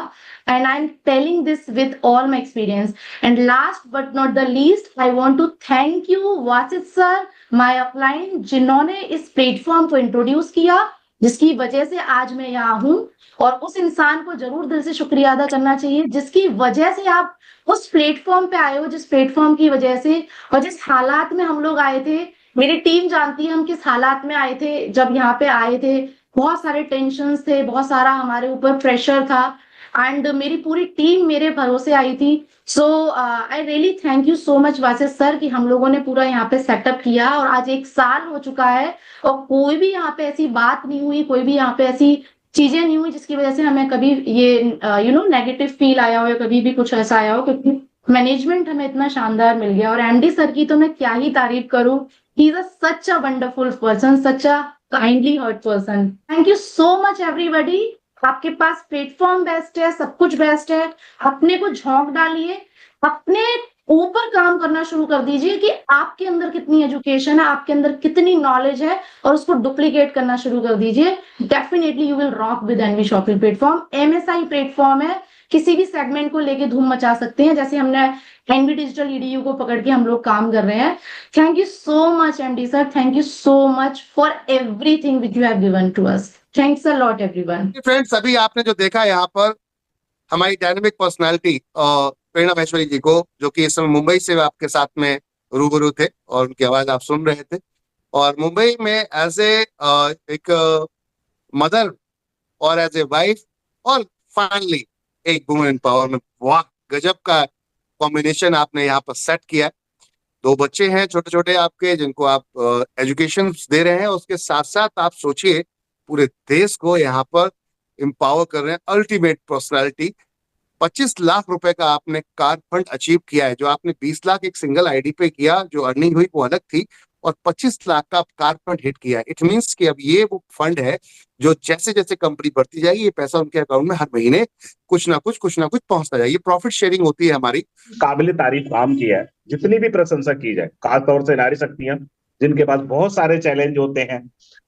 And I am telling this with all my experience. And last but not the least, I want to thank you Wasit sir, my upline, जिन्होंने इस प्लेटफॉर्म को इंट्रोड्यूस किया, जिसकी वजह से आज मैं यहाँ हूँ। और उस इंसान को जरूर दिल से शुक्रिया अदा करना चाहिए जिसकी वजह से आप उस प्लेटफॉर्म पे आए हो, जिस प्लेटफॉर्म की वजह से और जिस हालात में हम लोग आए थे। मेरी टीम जानती है हम किस हालात में आए थे जब यहाँ पे आए थे। बहुत सारे टेंशन्स थे, बहुत सारा हमारे ऊपर प्रेशर था, एंड मेरी पूरी टीम मेरे भरोसे आई थी। So I really thank you so much Wasit sir कि हम लोगों ने पूरा यहाँ पे सेटअप किया और आज 1 साल हो चुका है और कोई भी यहाँ पे ऐसी बात नहीं हुई, कोई भी यहाँ पे ऐसी चीजें नहीं हुई जिसकी वजह से हमें कभी ये नेगेटिव फील आया हो या कभी भी कुछ ऐसा आया हो, क्योंकि मैनेजमेंट हमें इतना शानदार मिल गया। और एमडी सर की तो मैं क्या ही तारीफ करूं, he is such a wonderful person, such a kindly heart person. Thank you so much everybody. आपके पास प्लेटफॉर्म बेस्ट है, सब कुछ बेस्ट है, अपने को झोंक डालिए, अपने ऊपर काम करना शुरू कर दीजिए कि आपके अंदर कितनी एजुकेशन है, आपके अंदर कितनी नॉलेज है, और उसको डुप्लीकेट करना शुरू कर दीजिए। Definitely you will rock with NV shopping platform. MSI platform है, किसी भी सेगमेंट को लेके धूम मचा सकते हैं, जैसे हमने एनवी डिजिटल ईडीयू को पकड़ के हम लोग काम कर रहे हैं। Thank you so much MD sir, thank you so much for everything which you have given to us. Thanks a lot everyone. Friends, अभी आपने जो देखा यहाँ पर हमारी डायनेमिक पर्सनालिटी प्रेरणा महेश्वरी जी को, जो कि इस समय मुंबई से आपके साथ में रूबरू थे और उनकी आवाज आप सुन रहे थे, और मुंबई में एज ए एक मदर और एज ए वाइफ और फाइनली एक वुमेन एम्पावरमेंट। वाह, गजब का कॉम्बिनेशन आपने यहाँ पर सेट किया है। 2 बच्चे हैं छोटे छोटे आपके, जिनको आप एजुकेशन दे रहे हैं, उसके साथ साथ आप सोचिए पूरे देश को यहाँ पर एम्पावर कर रहे हैं। Ultimate personality. 25 लाख रुपए का आपने कार फंड अचीव किया है। जो आपने 20 लाख एक सिंगल आईडी पे किया, जो अर्निंग हुई वो अलग थी, और 25 लाख का कार फंड हिट किया है। इट मींस कि अब ये वो फंड है जो जैसे जैसे कंपनी बढ़ती जाएगी, ये पैसा उनके अकाउंट में हर महीने कुछ ना कुछ पहुंचता जाएगी। प्रॉफिट शेयरिंग होती है हमारी। काबिल तारीफ काम किया है, जितनी भी प्रशंसा की जाए, खासतौर से नारी शक्तियां जिनके पास बहुत सारे चैलेंज होते हैं,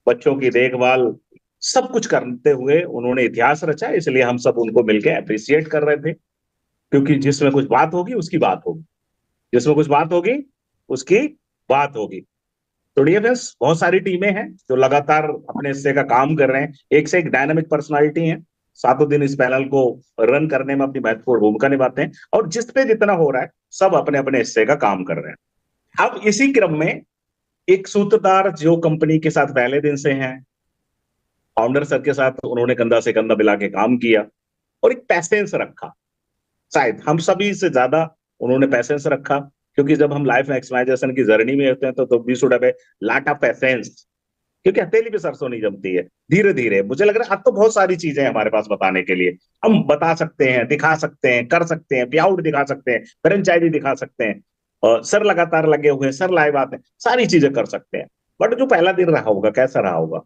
बच्चों की देखभाल, सब कुछ करते हुए उन्होंने इतिहास रचा। इसलिए हम सब उनको मिलकर अप्रिशिएट कर रहे थे, क्योंकि जिसमें कुछ बात होगी उसकी बात होगी, जिसमें कुछ बात होगी उसकी बात होगी। तो डियर फ्रेंड्स, बहुत सारी टीमें हैं जो लगातार अपने हिस्से का काम कर रहे हैं। एक से एक डायनामिक पर्सनालिटी है, सातों दिन इस पैनल को रन करने में अपनी महत्वपूर्ण भूमिका निभाते हैं, और जिस पे जितना हो रहा है सब अपने अपने हिस्से का काम कर रहे हैं। अब इसी क्रम में एक सूत्रधार जो कंपनी के साथ पहले दिन से हैं, फाउंडर सर के साथ उन्होंने कंधा से कंधा मिला के काम किया और एक पैसेंस रखा। शायद हम सभी से ज्यादा उन्होंने पैसेंस रखा, क्योंकि जब हम लाइफ मैक्सिमाइजेशन की जर्नी में होते हैं तो we should have a lot of patience, क्योंकि हथेली पे सरसों नहीं जमती है। धीरे धीरे मुझे लग रहा है अब तो बहुत सारी चीजें हमारे पास बताने के लिए, हम बता सकते हैं, दिखा सकते हैं, कर सकते हैं, पे आउट दिखा सकते हैं, फ्रेंचाइजी दिखा सकते हैं, और सर लगातार लगे हुए हैं, सर लाइव आते हैं, सारी चीजें कर सकते हैं। बट जो पहला दिन रहा होगा, कैसा रहा होगा?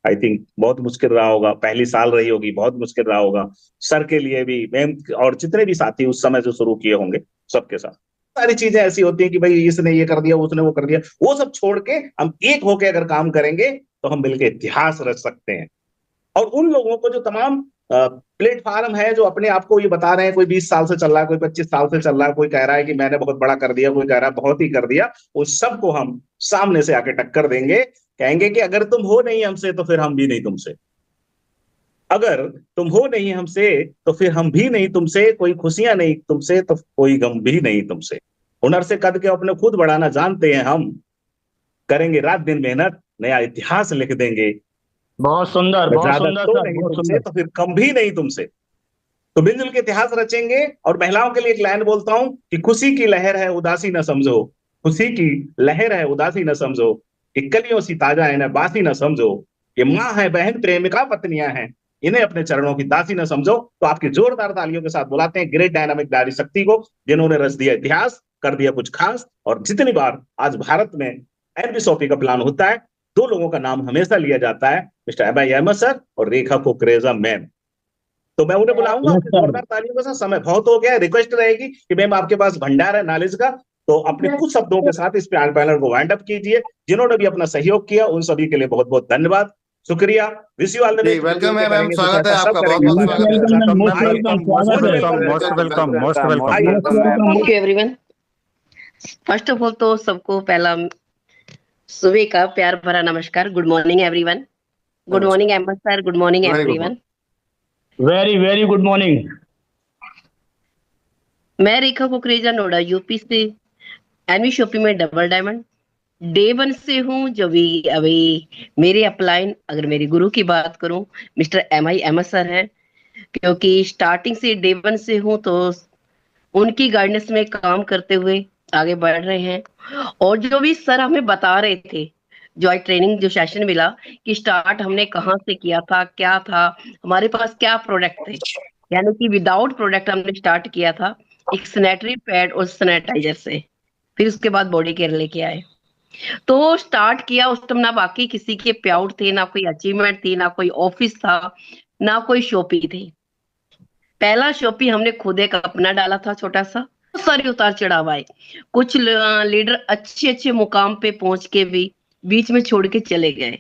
आई थिंक बहुत मुश्किल रहा होगा। पहली साल रही होगी, बहुत मुश्किल रहा होगा सर के लिए भी, मैम और जितने भी साथी उस समय जो शुरू किए होंगे सबके साथ। सारी चीजें ऐसी होती है कि भाई इसने ये कर दिया, उसने वो कर दिया, वो सब छोड़ के हम एक होके अगर काम करेंगे तो हम मिलकर इतिहास रच सकते हैं। और उन लोगों को जो तमाम प्लेटफॉर्म है, जो अपने आप को ये बता रहे हैं, कोई 20 साल से चल रहा है, कोई 25 साल से चल रहा है, कोई कह रहा है कि मैंने बहुत बड़ा कर दिया, कोई कह रहा है बहुत ही कर दिया, उस सबको हम सामने से आके टक्कर देंगे, कहेंगे कि अगर तुम हो नहीं हमसे तो फिर हम भी नहीं तुमसे, अगर तुम हो नहीं हमसे तो फिर हम भी नहीं तुमसे, कोई खुशियां नहीं तुमसे तो कोई गम भी नहीं तुमसे। हुनर से कद के अपने खुद बढ़ाना जानते हैं हम, करेंगे रात दिन मेहनत, नया इतिहास लिख देंगे। बहुत सुंदर ज्यादा सर, नहीं बहुत तुमसे सुंदर। तो फिर कम भी नहीं तुमसे। तो मिलजुल के इतिहास रचेंगे। और महिलाओं के लिए एक लाइन बोलता हूं कि खुशी की लहर है उदासी न समझो, खुशी की लहर है उदासी न समझो, कि कलियों सी ताजा है न बासी न समझो, ये माँ है, बहन, प्रेमिका, पत्नियां हैं, इन्हें अपने चरणों की दासी न समझो। तो आपकी जोरदार तालियों के साथ बुलाते हैं ग्रेट डायनामिक नारी शक्ति को, जिन्होंने रच दिया इतिहास, कर दिया कुछ खास। और जितनी बार आज भारत में एनवी शॉपिंग का प्लान होता है, 2 लोगों का नाम हमेशा लिया जाता है, मिस्टर अभय अहमद सर और रेखा कुकरेजा मैम। तो मैं उन्हें बुलाऊंगा जोरदार तालियों के साथ। समय बहुत हो गया है, रिक्वेस्ट रहेगी कि मैम आपके पास भंडार है नॉलेज का, तो अपने कुछ शब्दों के साथ इस पैनल को वाइंड अप कीजिए। जिन्होंने भी अपना सहयोग किया उन सभी के लिए बहुत बहुत धन्यवाद। शुक्रिया, wish you all the best. Welcome है मैम, स्वागत है आपका, बहुत बहुत स्वागत है। Welcome most ma'am, welcome, most स्वागत है। Welcome, most welcome, most welcome. Thank you everyone. First of all तो सबको पहला सुबह का प्यार भरा नमस्कार। Good morning everyone. Good morning Ahmed sir, good morning Very good everyone. very good morning. मैं रेखा कुकरेजा, नोएडा यूपी से, एनवी शॉपिंग में डबल डायमंड डे 1 से हूँ। जो भी अभी मेरे अपलाइन, अगर मेरे गुरु की बात करूं, मिस्टर MI अहमद सर है, क्योंकि स्टार्टिंग से डे 1 से हूँ तो उनकी गाइडेंस में काम करते हुए आगे बढ़ रहे हैं। और जो भी सर हमें बता रहे थे, जो आज ट्रेनिंग जो सेशन मिला कि स्टार्ट हमने कहाँ से किया था, क्या था, हमारे पास क्या प्रोडक्ट थे, यानी कि विदाउट प्रोडक्ट हमने स्टार्ट किया था एक सैनिटरी पैड और सैनिटाइजर से। फिर उसके बाद बॉडी केयर लेके आए। तो स्टार्ट किया उस टाइम, ना बाकी किसी के प्याउट थे, ना कोई अचीवमेंट थी, ना कोई ऑफिस था, ना कोई शॉपी थी। पहला शॉपी हमने खुद एक अपना डाला था छोटा सा। सारे उतार चढ़ाव आए, कुछ लीडर अच्छे अच्छे मुकाम पे पहुंच के भी बीच में छोड़ के चले गए,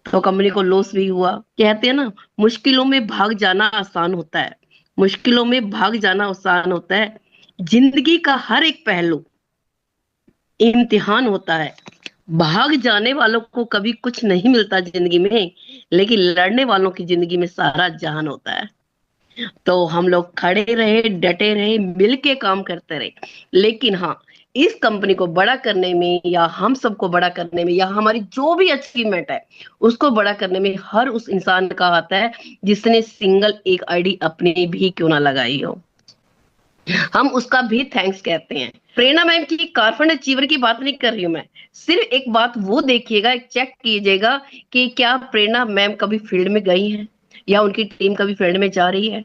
तो कंपनी को लॉस भी हुआ। कहते हैं ना, मुश्किलों में भाग जाना आसान होता है, मुश्किलों में भाग जाना आसान होता है। जिंदगी का हर एक पहलू इम्तिहान होता है। भाग जाने वालों को कभी कुछ नहीं मिलता जिंदगी में, लेकिन लड़ने वालों की जिंदगी में सारा जहान होता है। तो हम लोग खड़े रहे, डटे रहे, मिलके काम करते रहे। लेकिन हाँ, इस कंपनी को बड़ा करने में, या हम सबको बड़ा करने में, या हमारी जो भी अचीवमेंट है उसको बड़ा करने में हर उस इंसान का हाथ है जिसने सिंगल एक आईडी अपनी भी क्यों ना लगाई हो। हम उसका भी थैंक्स कहते हैं। प्रेरणा मैम की कारफंड अचीवर की बात नहीं कर रही हूं मैं, सिर्फ एक बात वो देखिएगा, एक चेक कीजिएगा कि क्या प्रेरणा मैम कभी फील्ड में गई हैं या उनकी टीम कभी फील्ड में जा रही है।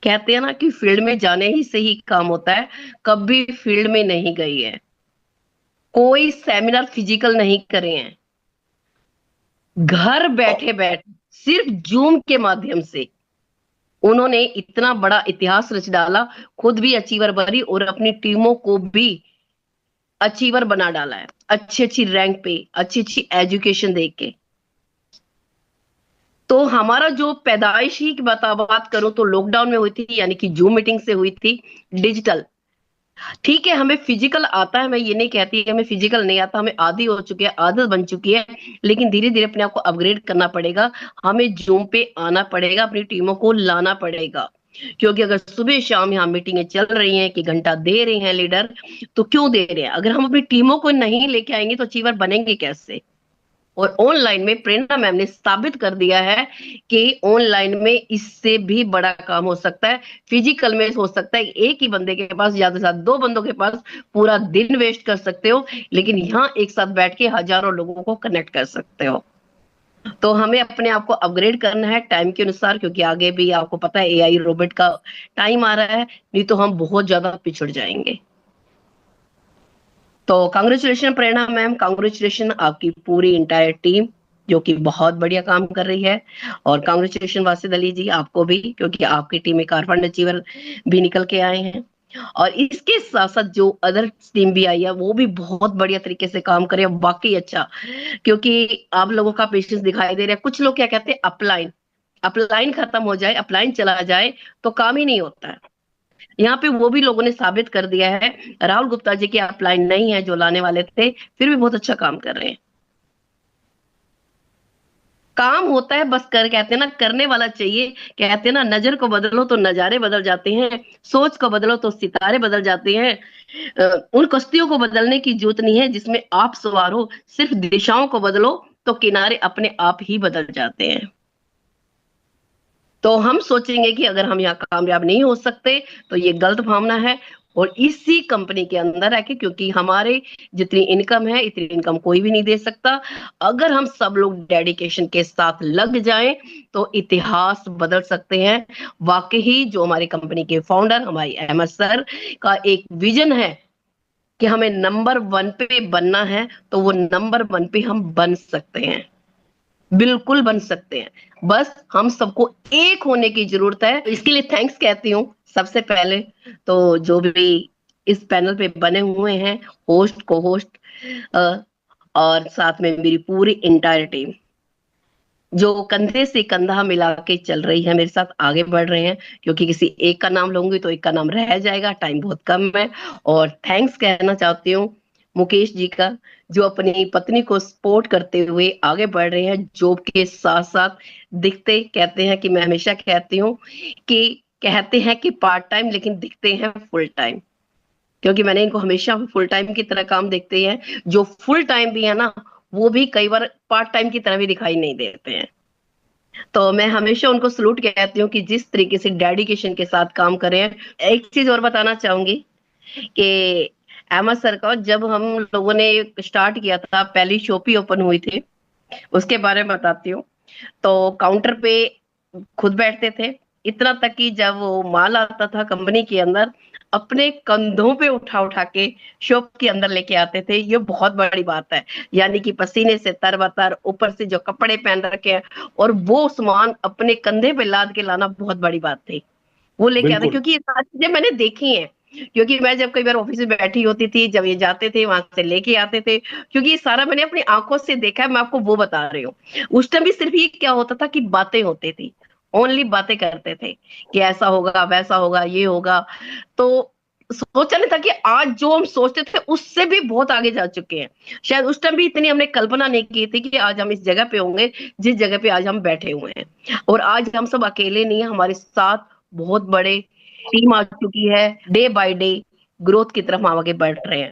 कहते हैं ना कि फील्ड में जाने ही से ही काम होता है, कभी फील्ड में नहीं गई है, कोई सेमिनार फिजिकल नहीं करे हैं, घर बैठे बैठे सिर्फ जूम के माध्यम से उन्होंने इतना बड़ा इतिहास रच डाला, खुद भी अचीवर बनी और अपनी टीमों को भी अचीवर बना डाला है, अच्छी अच्छी रैंक पे, अच्छी अच्छी एजुकेशन देख के। तो हमारा जो पैदाइश ही की बात करूं तो लॉकडाउन में हुई थी, यानी कि जूम मीटिंग से हुई थी, डिजिटल। ठीक है, हमें फिजिकल आता है, मैं ये नहीं कहती कि हमें फिजिकल नहीं आता, हमें आदी हो चुकी है, आदत बन चुकी है, लेकिन धीरे धीरे अपने आप को अपग्रेड करना पड़ेगा। हमें जूम पे आना पड़ेगा, अपनी टीमों को लाना पड़ेगा, क्योंकि अगर सुबह शाम यहाँ मीटिंगें चल रही हैं कि घंटा दे रहे हैं लीडर, तो क्यों दे रहे हैं? अगर हम अपनी टीमों को नहीं लेके आएंगे तो अचीवर बनेंगे कैसे? और ऑनलाइन में प्रेरणा मैम ने साबित कर दिया है कि ऑनलाइन में इससे भी बड़ा काम हो सकता है। फिजिकल में हो सकता है एक ही बंदे के पास, ज्यादा से ज्यादा 2 बंदों के पास पूरा दिन वेस्ट कर सकते हो, लेकिन यहाँ एक साथ बैठ के हजारों लोगों को कनेक्ट कर सकते हो। तो हमें अपने आप को अपग्रेड करना है टाइम के अनुसार, क्योंकि आगे भी आपको पता है AI रोबोट का टाइम आ रहा है, नहीं तो हम बहुत ज्यादा पिछड़ जाएंगे। तो कांग्रेचुलेशन प्रेरणा मैम, कांग्रेचुलेशन आपकी पूरी इंटायर टीम जो कि बहुत बढ़िया काम कर रही है, और कांग्रेचुलेशन वासिद अली जी आपको भी, क्योंकि आपकी टीम में कारफंड अचीवर भी निकल के आए हैं। और इसके साथ साथ जो अदर टीम भी आई है वो भी बहुत बढ़िया तरीके से काम करे, वाकई अच्छा, क्योंकि आप लोगों का पेशेंस दिखाई दे रहा है। कुछ लोग क्या कहते हैं, अपलाइन अपलाइन खत्म हो जाए, अपलाइन चला जाए तो काम ही नहीं होता है। यहाँ पे वो भी लोगों ने साबित कर दिया है। राहुल गुप्ता जी की अपलाइन नहीं है जो लाने वाले थे, फिर भी बहुत अच्छा काम कर रहे हैं। काम होता है, बस कहते हैं ना, करने वाला चाहिए। कहते हैं ना, नजर को बदलो तो नजारे बदल जाते हैं, सोच को बदलो तो सितारे बदल जाते हैं। उन कश्तियों को बदलने की जरूरत नहीं है जिसमें आप सवार हो, सिर्फ दिशाओं को बदलो तो किनारे अपने आप ही बदल जाते हैं। तो हम सोचेंगे कि अगर हम यहाँ कामयाब नहीं हो सकते तो ये गलत भावना है, और इसी कंपनी के अंदर है कि क्योंकि हमारे जितनी इनकम है इतनी इनकम कोई भी नहीं दे सकता। अगर हम सब लोग डेडिकेशन के साथ लग जाएं तो इतिहास बदल सकते हैं। वाकई जो हमारी कंपनी के फाउंडर हमारी अहमद सर का एक विजन है कि हमें नंबर 1 पे बनना है, तो वो नंबर 1 पे हम बन सकते हैं, बिल्कुल बन सकते हैं। बस हम सबको एक होने की जरूरत है। इसके लिए थैंक्स कहती हूँ सबसे पहले तो जो भी इस पैनल पे बने हुए हैं, होस्ट, को होस्ट, और साथ में मेरी पूरी इंटायर टीम। जो कंधे से कंधा मिला के चल रही है, मेरे साथ आगे बढ़ रहे हैं, क्योंकि किसी एक का नाम लूंगी तो एक का नाम रह जाएगा, टाइम बहुत कम है। और थैंक्स कहना चाहती हूँ मुकेश जी का, जो अपनी पत्नी को सपोर्ट करते हुए आगे बढ़ रहे हैं जॉब के साथ साथ। दिखते कहते हैं कि मैं हमेशा कहती हूँ कि कहते हैं कि पार्ट टाइम, लेकिन दिखते हैं फुल टाइम, क्योंकि मैंने इनको हमेशा फुल टाइम की तरह काम देखते हैं। जो फुल टाइम भी है ना, वो भी कई बार पार्ट टाइम की तरह भी दिखाई नहीं देते हैं। तो मैं हमेशा उनको सलूट कहती हूँ कि जिस तरीके से डेडिकेशन के साथ काम कर रहे हैं। एक चीज और बताना चाहूंगी कि अहमद सर का, जब हम लोगों ने स्टार्ट किया था, पहली शॉप ही ओपन हुई थी, उसके बारे में बताती हूँ। तो काउंटर पे खुद बैठते थे, इतना तक कि जब वो माल आता था कंपनी के अंदर, अपने कंधों पे उठा उठा के शॉप के अंदर लेके आते थे। ये बहुत बड़ी बात है, यानी कि पसीने से तरबतर, ऊपर से जो कपड़े पहन रखे हैं, और वो सामान अपने कंधे पे लाद के लाना बहुत बड़ी बात थी। वो लेके आते, बिल्कुल। क्योंकि ये सारी चीजें मैंने देखी हैं। क्योंकि मैं जब कई बार ऑफिस में बैठी होती थी, जब ये जाते थे वहां से लेके आते थे, क्योंकि ये सारा मैंने अपनी आंखों से देखा है, मैं आपको वो बता रही हूँ। उस टाइम भी सिर्फ ये क्या होता था कि बातें होती थी, ओनली बातें करते थे कि ऐसा होगा, वैसा होगा, ये होगा। तो सोचा नहीं था कि आज जो हम सोचते थे उससे भी बहुत आगे जा चुके हैं। शायद उस टाइम भी इतनी हमने कल्पना नहीं की थी कि आज हम इस जगह पे होंगे जिस जगह पे आज हम बैठे हुए हैं। और आज हम सब अकेले नहीं है, हमारे साथ बहुत बड़े टीम आ चुकी है। डे बाय डे ग्रोथ की तरफ हम आगे बढ़ रहे हैं।